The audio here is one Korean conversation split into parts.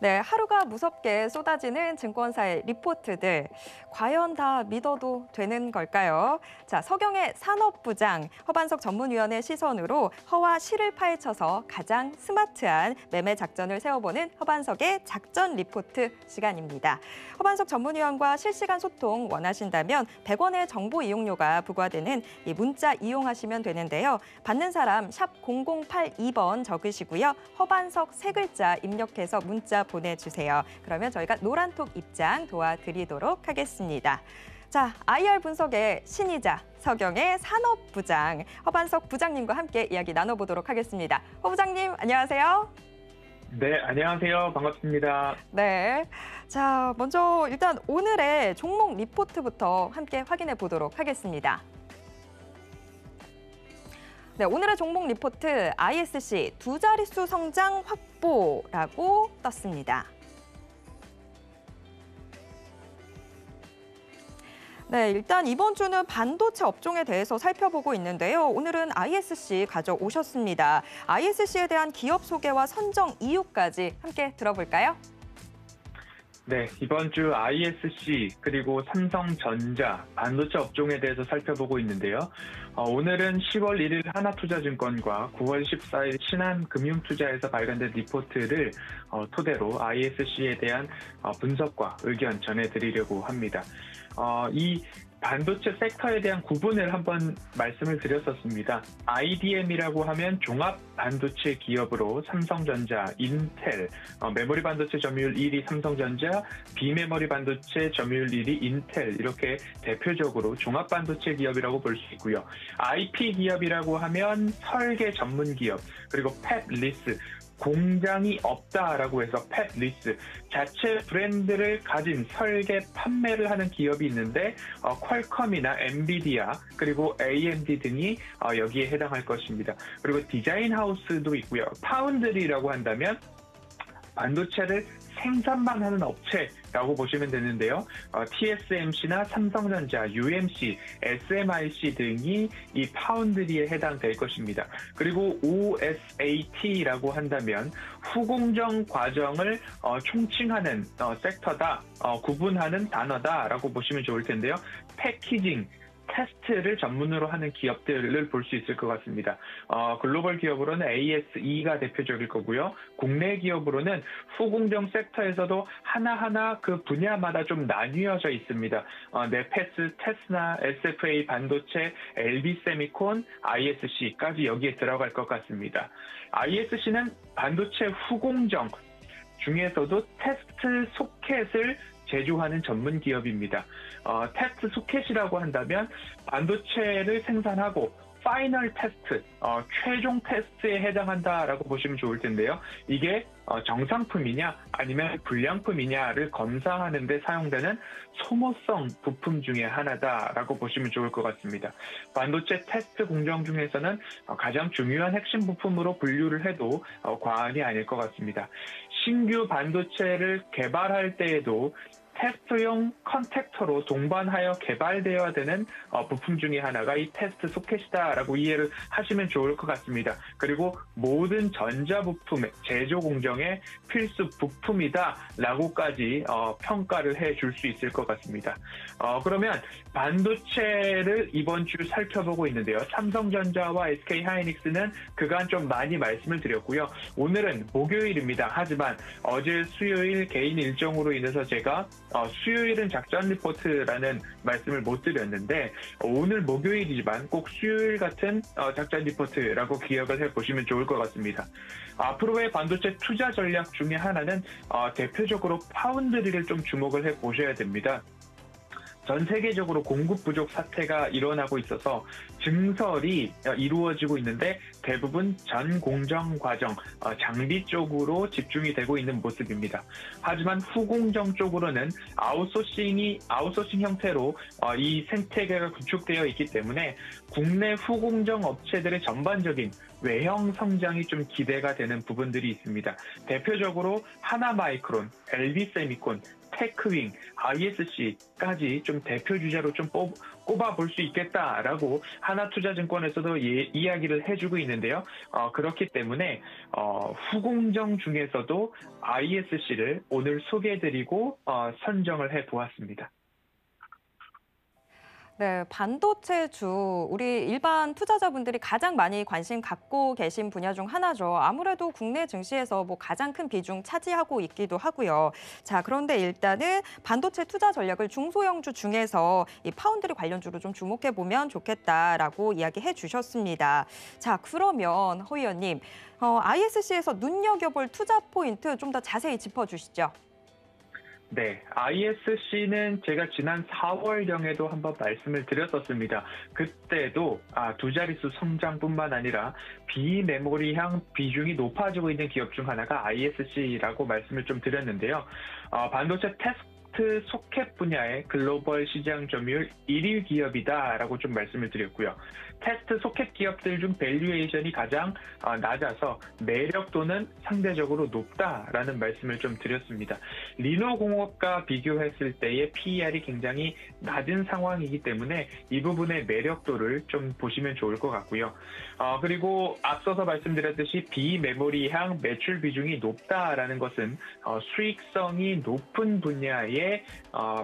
네, 하루가 무섭게 쏟아지는 증권사의 리포트들. 과연 다 믿어도 되는 걸까요? 자, 서경의 산업부장, 허반석 전문위원의 시선으로 허와 실을 파헤쳐서 가장 스마트한 매매 작전을 세워보는 허반석의 작전 리포트 시간입니다. 허반석 전문위원과 실시간 소통 원하신다면 100원의 정보 이용료가 부과되는 이 문자 이용하시면 되는데요. 받는 사람 샵 0082번 적으시고요. 허반석 세 글자 입력해서 문자 보내주세요. 그러면 저희가 노란톡 입장 도와드리도록 하겠습니다. 자, IR 분석의 신이자 서경의 산업부장 허반석 부장님과 함께 이야기 나눠보도록 하겠습니다. 허 부장님, 안녕하세요. 네, 안녕하세요. 반갑습니다. 네. 자, 먼저 일단 오늘의 종목 리포트부터 함께 확인해 보도록 하겠습니다. 네, 오늘의 종목 리포트 ISC 두 자릿수 성장 확보라고 떴습니다. 네, 일단 이번 주는 반도체 업종에 대해서 살펴보고 있는데요. 오늘은 ISC 가져오셨습니다. ISC에 대한 기업 소개와 선정 이유까지 함께 들어볼까요? 네, 이번 주 ISC 그리고 삼성전자, 반도체 업종에 대해서 살펴보고 있는데요. 오늘은 10월 1일 하나투자증권과 9월 14일 신한금융투자에서 발간된 리포트를 토대로 ISC에 대한 분석과 의견 전해드리려고 합니다. 이 반도체 섹터에 대한 구분을 한번 말씀을 드렸었습니다. IDM이라고 하면 종합 반도체 기업으로 삼성전자, 인텔, 메모리 반도체 점유율 1위 삼성전자, 비메모리 반도체 점유율 1위 인텔 이렇게 대표적으로 종합 반도체 기업이라고 볼 수 있고요. IP 기업이라고 하면 설계 전문 기업, 그리고 팹리스, 공장이 없다라고 해서 팹리스, 자체 브랜드를 가진 설계, 판매를 하는 기업이 있는데 퀄컴이나 엔비디아 그리고 AMD 등이 여기에 해당할 것입니다. 그리고 디자인 하우스도 있고요. 파운드리라고 한다면 반도체를 생산만 하는 업체라고 보시면 되는데요. TSMC나 삼성전자, UMC, SMIC 등이 이 파운드리에 해당될 것입니다. 그리고 OSAT라고 한다면 후공정 과정을 총칭하는 섹터다, 구분하는 단어다라고 보시면 좋을 텐데요. 패키징, 테스트를 전문으로 하는 기업들을 볼 수 있을 것 같습니다. 글로벌 기업으로는 ASE가 대표적일 거고요. 국내 기업으로는 후공정 섹터에서도 하나하나 그 분야마다 좀 나뉘어져 있습니다. 네페스, 테스나, SFA 반도체, LB세미콘, ISC까지 여기에 들어갈 것 같습니다. ISC는 반도체 후공정 중에서도 테스트 소켓을 제조하는 전문 기업입니다. 테스트 소켓이라고 한다면 반도체를 생산하고 파이널 테스트, 최종 테스트에 해당한다라고 보시면 좋을 텐데요. 이게 정상품이냐 아니면 불량품이냐를 검사하는 데 사용되는 소모성 부품 중에 하나다라고 보시면 좋을 것 같습니다. 반도체 테스트 공정 중에서는 가장 중요한 핵심 부품으로 분류를 해도 과언이 아닐 것 같습니다. 신규 반도체를 개발할 때에도 테스트용 컨택터로 동반하여 개발되어야 되는 부품 중에 하나가 이 테스트 소켓이다라고 이해를 하시면 좋을 것 같습니다. 그리고 모든 전자부품의 제조 공정의 필수 부품이다라고까지 평가를 해줄 수 있을 것 같습니다. 그러면 반도체를 이번 주 살펴보고 있는데요. 삼성전자와 SK하이닉스는 그간 좀 많이 말씀을 드렸고요. 오늘은 목요일입니다. 하지만 어제 수요일 개인 일정으로 인해서 제가 수요일은 작전 리포트라는 말씀을 못 드렸는데 오늘 목요일이지만 꼭 수요일 같은 작전 리포트라고 기억을 해보시면 좋을 것 같습니다. 앞으로의 반도체 투자 전략 중에 하나는 대표적으로 파운드리를 좀 주목을 해보셔야 됩니다. 전 세계적으로 공급 부족 사태가 일어나고 있어서 증설이 이루어지고 있는데 대부분 전 공정 과정, 장비 쪽으로 집중이 되고 있는 모습입니다. 하지만 후공정 쪽으로는 아웃소싱 형태로 이 생태계가 구축되어 있기 때문에 국내 후공정 업체들의 전반적인 외형 성장이 좀 기대가 되는 부분들이 있습니다. 대표적으로 하나마이크론, LB세미콘, 테크윙, ISC까지 좀 대표 주자로 좀 꼽아볼 수 있겠다라고 하나투자증권에서도 이야기를 해주고 있는데요. 그렇기 때문에 후공정 중에서도 ISC를 오늘 소개해드리고 선정을 해보았습니다. 네, 반도체주, 우리 일반 투자자분들이 가장 많이 관심 갖고 계신 분야 중 하나죠. 아무래도 국내 증시에서 뭐 가장 큰 비중 차지하고 있기도 하고요. 자, 그런데 일단은 반도체 투자 전략을 중소형주 중에서 이 파운드리 관련주로 좀 주목해 보면 좋겠다라고 이야기해 주셨습니다. 자, 그러면 허 의원님, ISC에서 눈여겨볼 투자 포인트 좀 더 자세히 짚어주시죠. 네, ISC는 제가 지난 4월경에도 한번 말씀을 드렸었습니다. 그때도 두 자릿수 성장뿐만 아니라 비메모리향 비중이 높아지고 있는 기업 중 하나가 ISC라고 말씀을 좀 드렸는데요. 반도체 테스트 소켓 분야의 글로벌 시장 점유율 1위 기업이다라고 좀 말씀을 드렸고요. 테스트 소켓 기업들 중 밸류에이션이 가장 낮아서 매력도는 상대적으로 높다라는 말씀을 좀 드렸습니다. 리노공업과 비교했을 때의 PER이 굉장히 낮은 상황이기 때문에 이 부분의 매력도를 좀 보시면 좋을 것 같고요. 그리고 앞서서 말씀드렸듯이 비메모리향 매출 비중이 높다라는 것은 수익성이 높은 분야의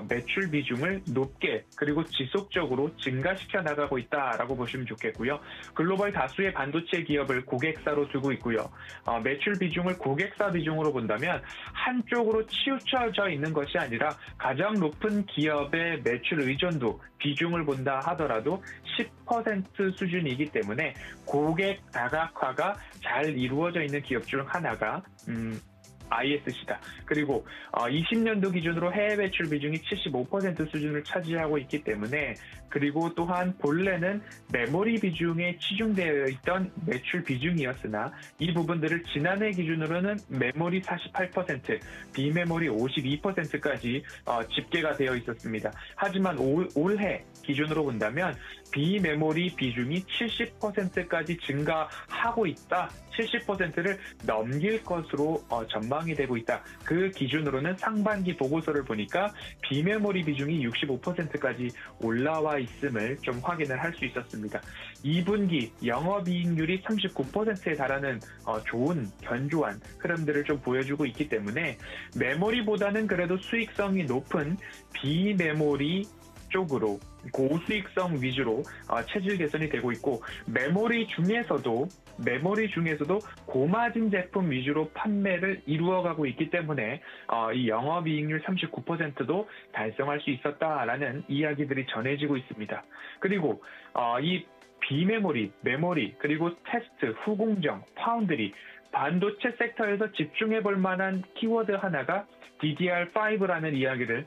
매출 비중을 높게 그리고 지속적으로 증가시켜 나가고 있다라고 보시면 좋겠고요. 글로벌 다수의 반도체 기업을 고객사로 두고 있고요. 매출 비중을 고객사 비중으로 본다면 한쪽으로 치우쳐져 있는 것이 아니라 가장 높은 기업의 매출 의존도 비중을 본다 하더라도 10% 수준이기 때문에 고객 다각화가 잘 이루어져 있는 기업 중 하나가 ISC다. 그리고 20년도 기준으로 해외 매출 비중이 75% 수준을 차지하고 있기 때문에 그리고 또한 본래는 메모리 비중에 치중되어 있던 매출 비중이었으나 이 부분들을 지난해 기준으로는 메모리 48%, 비메모리 52%까지 집계가 되어 있었습니다. 하지만 올해 기준으로 본다면 비메모리 비중이 70%까지 증가하고 있다. 70%를 넘길 것으로 전망이 되고 있다. 그 기준으로는 상반기 보고서를 보니까 비메모리 비중이 65%까지 올라와 있음을 좀 확인을 할 수 있었습니다. 2분기 영업이익률이 39%에 달하는 좋은 견조한 흐름들을 좀 보여주고 있기 때문에 메모리보다는 그래도 수익성이 높은 비메모리 쪽으로 고수익성 위주로 체질 개선이 되고 있고 메모리 중에서도 고마진 제품 위주로 판매를 이루어가고 있기 때문에 이 영업이익률 39%도 달성할 수 있었다라는 이야기들이 전해지고 있습니다. 그리고 이 비메모리, 메모리, 그리고 테스트, 후공정, 파운드리, 반도체 섹터에서 집중해 볼 만한 키워드 하나가 DDR5라는 이야기를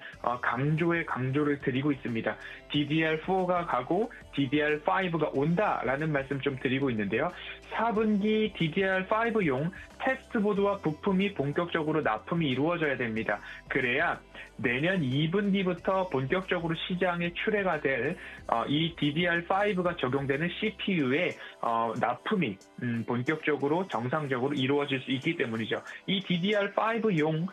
강조를 드리고 있습니다. DDR4가 가고 DDR5가 온다라는 말씀 좀 드리고 있는데요. 4분기 DDR5용 테스트보드와 부품이 본격적으로 납품이 이루어져야 됩니다. 그래야 내년 2분기부터 본격적으로 시장에 출해가 될 이 DDR5가 적용되는 CPU의 납품이 본격적으로 정상적으로 이루어질 수 있기 때문이죠. 이 DDR5용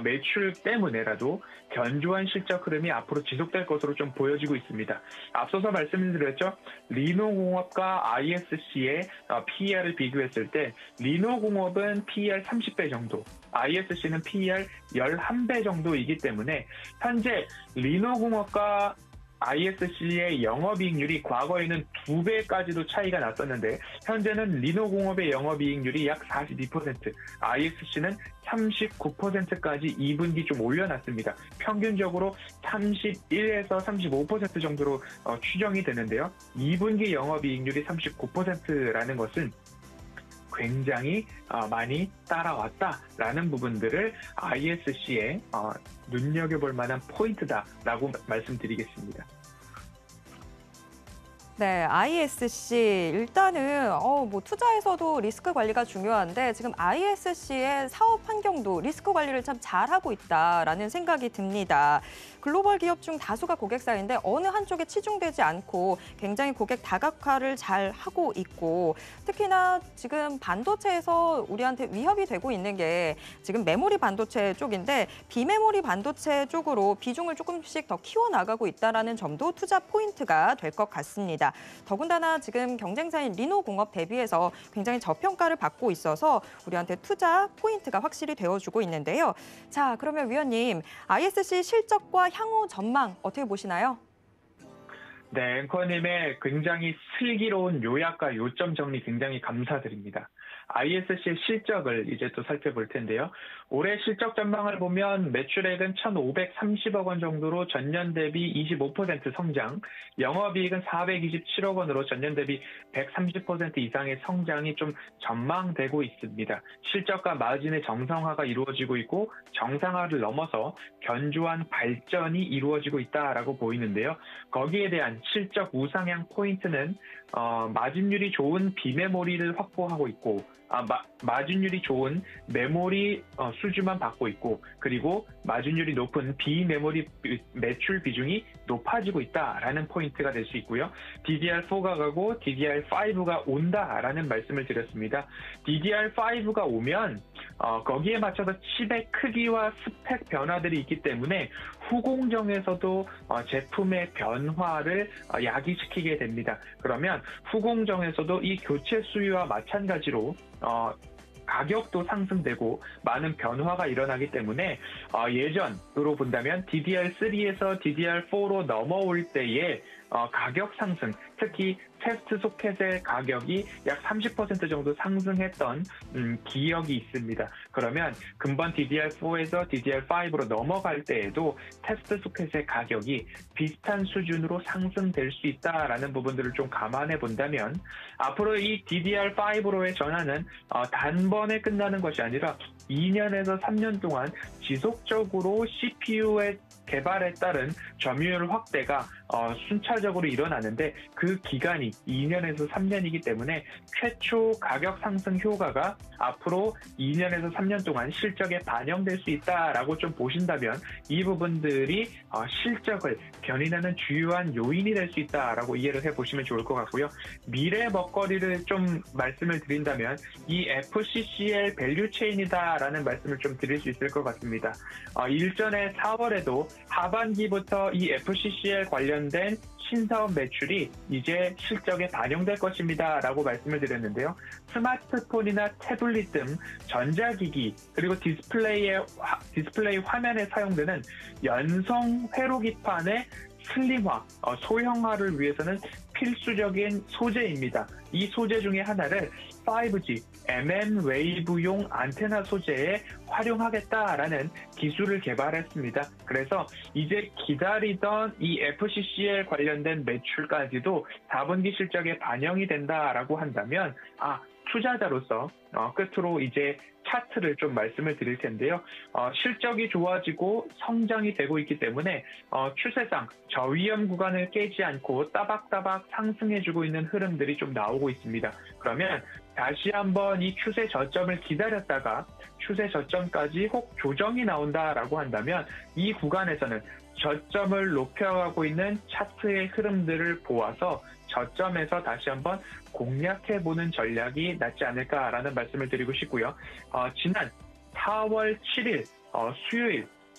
매출 때문에라도 견조한 실적 흐름이 앞으로 지속될 것으로 좀 보여지고 있습니다. 앞서서 말씀드렸죠. 리노공업과 ISC의 PER을 비교했을 때 리노공업은 PER 30배 정도, ISC는 PER 11배 정도이기 때문에 현재 리노공업과 ISC의 영업이익률이 과거에는 2배까지도 차이가 났었는데 현재는 리노공업의 영업이익률이 약 42%, ISC는 39%까지 2분기 좀 올려놨습니다. 평균적으로 31에서 35% 정도로 추정이 되는데요. 2분기 영업이익률이 39%라는 것은 굉장히 많이 따라왔다라는 부분들을 ISC에 눈여겨볼 만한 포인트다라고 말씀드리겠습니다. 네, ISC 일단은 뭐 투자에서도 리스크 관리가 중요한데 지금 ISC의 사업 환경도 리스크 관리를 참 잘하고 있다라는 생각이 듭니다. 글로벌 기업 중 다수가 고객사인데 어느 한쪽에 치중되지 않고 굉장히 고객 다각화를 잘 하고 있고 특히나 지금 반도체에서 우리한테 위협이 되고 있는 게 지금 메모리 반도체 쪽인데 비메모리 반도체 쪽으로 비중을 조금씩 더 키워나가고 있다는 점도 투자 포인트가 될 것 같습니다. 더군다나 지금 경쟁사인 리노공업 대비해서 굉장히 저평가를 받고 있어서 우리한테 투자 포인트가 확실히 되어주고 있는데요. 자, 그러면 위원님, ISC 실적과 향후 전망 어떻게 보시나요? 네, 앵커님의 굉장히 슬기로운 요약과 요점 정리 굉장히 감사드립니다. ISC의 실적을 이제 또 살펴볼 텐데요. 올해 실적 전망을 보면 매출액은 1,530억 원 정도로 전년 대비 25% 성장, 영업이익은 427억 원으로 전년 대비 130% 이상의 성장이 좀 전망되고 있습니다. 실적과 마진의 정상화가 이루어지고 있고 정상화를 넘어서 견조한 발전이 이루어지고 있다라고 보이는데요. 거기에 대한 실적 우상향 포인트는 마진율이 좋은 비메모리를 확보하고 있고 마진율이 좋은 메모리 수주만 받고 있고 그리고 마진율이 높은 비메모리 매출 비중이 높아지고 있다라는 포인트가 될 수 있고요. DDR4가 가고 DDR5가 온다라는 말씀을 드렸습니다. DDR5가 오면 거기에 맞춰서 칩의 크기와 스펙 변화들이 있기 때문에 후공정에서도 제품의 변화를 야기시키게 됩니다. 그러면 후공정에서도 이 교체 수요와 마찬가지로 가격도 상승되고 많은 변화가 일어나기 때문에 예전으로 본다면 DDR3에서 DDR4로 넘어올 때에 가격 상승, 특히 테스트 소켓의 가격이 약 30% 정도 상승했던 기억이 있습니다. 그러면 금번 DDR4에서 DDR5로 넘어갈 때에도 테스트 소켓의 가격이 비슷한 수준으로 상승될 수 있다라는 부분들을 좀 감안해 본다면 앞으로 이 DDR5로의 전환은 단번에 끝나는 것이 아니라 2년에서 3년 동안 지속적으로 CPU의 개발에 따른 점유율 확대가 순차적으로 일어나는데 그 기간이 2년에서 3년이기 때문에 최초 가격 상승 효과가 앞으로 2년에서 3년 동안 실적에 반영될 수 있다라고 좀 보신다면 이 부분들이 실적을 견인하는 주요한 요인이 될 수 있다라고 이해를 해보시면 좋을 것 같고요. 미래 먹거리를 좀 말씀을 드린다면 이 FCCL 밸류체인이다라는 말씀을 좀 드릴 수 있을 것 같습니다. 일전에 4월에도 하반기부터 이 FCCL 관련된 신사업 매출이 이제 실적에 반영될 것입니다 라고 말씀을 드렸는데요. 스마트폰이나 태블릿 등 전자기기 그리고 디스플레이 화면에 사용되는 연성 회로기판의 슬림화, 소형화를 위해서는 필수적인 소재입니다. 이 소재 중에 하나를 5G, mm웨이브용 안테나 소재에 활용하겠다라는 기술을 개발했습니다. 그래서 이제 기다리던 이 FCCL 관련된 매출까지도 4분기 실적에 반영이 된다라고 한다면 투자자로서 끝으로 이제 차트를 좀 말씀을 드릴 텐데요. 실적이 좋아지고 성장이 되고 있기 때문에 추세상 저위험 구간을 깨지 않고 따박따박 상승해주고 있는 흐름들이 좀 나오고 있습니다. 그러면 다시 한번 이 추세 저점을 기다렸다가 추세 저점까지 혹 조정이 나온다라고 한다면 이 구간에서는 저점을 높여가고 있는 차트의 흐름들을 보아서 저점에서 다시 한번 공략해보는 전략이 낫지 않을까라는 말씀을 드리고 싶고요. 지난 4월 7일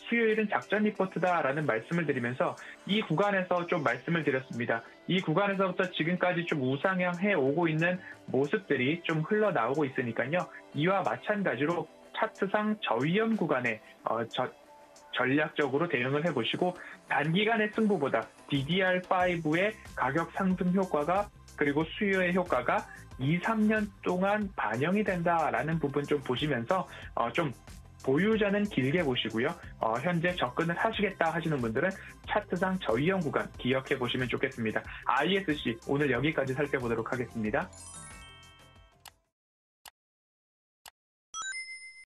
수요일은 작전 리포트다라는 말씀을 드리면서 이 구간에서 좀 말씀을 드렸습니다. 이 구간에서부터 지금까지 좀 우상향해 오고 있는 모습들이 좀 흘러나오고 있으니까요. 이와 마찬가지로 차트상 저위험 구간에 전략적으로 대응을 해보시고 단기간의 승부보다 DDR5의 가격 상승 효과가 그리고 수요의 효과가 2, 3년 동안 반영이 된다라는 부분 좀 보시면서 좀 보유자는 길게 보시고요. 현재 접근을 하시겠다 하시는 분들은 차트상 저위험 구간 기억해 보시면 좋겠습니다. ISC 오늘 여기까지 살펴보도록 하겠습니다.